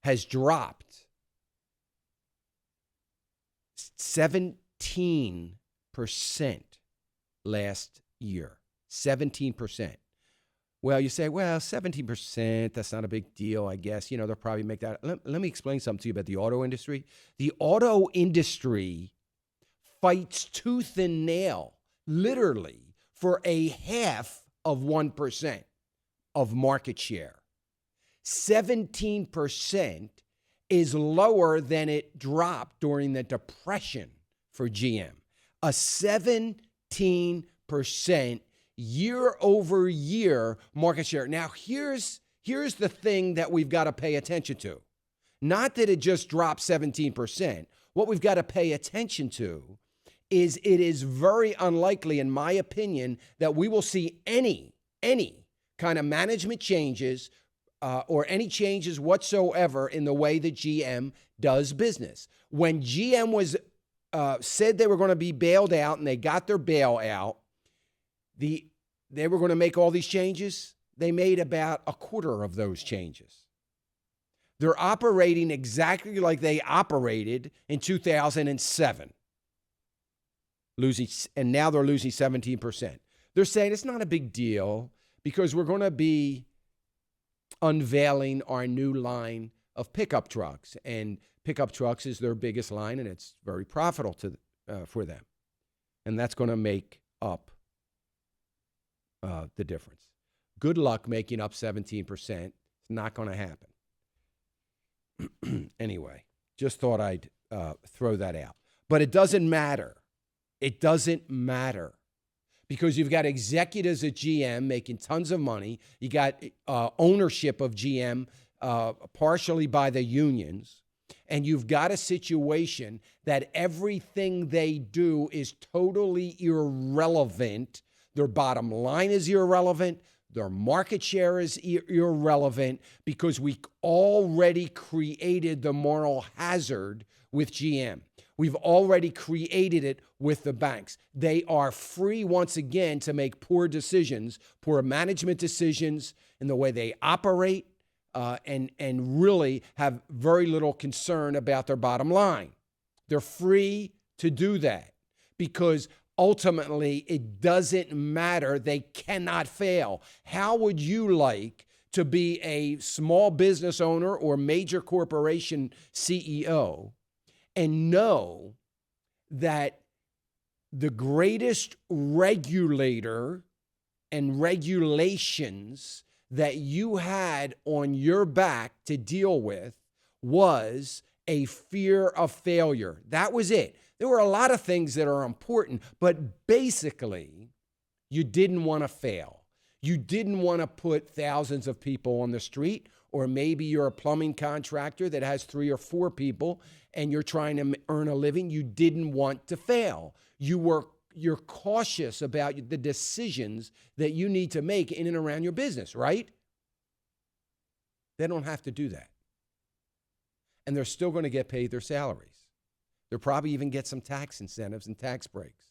has dropped 17% last year. 17%. Well, you say, well, 17%, that's not a big deal, I guess. They'll probably make that. Let me explain something to you about the auto industry. The auto industry fights tooth and nail, literally, for a half of 1% of market share. 17% is lower than it dropped during the Depression for GM. A 17% year over year market share. Now, here's the thing that we've got to pay attention to. Not that it just dropped 17%. What we've got to pay attention to is it is very unlikely, in my opinion, that we will see any kind of management changes or any changes whatsoever in the way that GM does business. When GM was said they were going to be bailed out and they got their bailout, they were going to make all these changes. They made about a quarter of those changes. They're operating exactly like they operated in 2007. And now they're losing 17%. They're saying it's not a big deal because we're going to be unveiling our new line of pickup trucks. And pickup trucks is their biggest line, and it's very profitable for them. And that's going to make up the difference. Good luck making up 17%. It's not going to happen. Anyway, just thought I'd throw that out. But it doesn't matter. It doesn't matter because you've got executives at GM making tons of money. You got ownership of GM partially by the unions. And you've got a situation that everything they do is totally irrelevant. Their bottom line is irrelevant. Their market share is irrelevant because we already created the moral hazard with GM. We've already created it with the banks. They are free once again to make poor decisions, poor management decisions in the way they operate, and really have very little concern about their bottom line. They're free to do that because ultimately it doesn't matter. They cannot fail. How would you like to be a small business owner or major corporation CEO and know that the greatest regulator and regulations that you had on your back to deal with was a fear of failure? That was it. There were a lot of things that are important, but basically, you didn't want to fail. You didn't want to put thousands of people on the street, or maybe you're a plumbing contractor that has 3 or 4 people and you're trying to earn a living. You didn't want to fail. You're cautious about the decisions that you need to make in and around your business, right? They don't have to do that. And they're still going to get paid their salaries. They'll probably even get some tax incentives and tax breaks.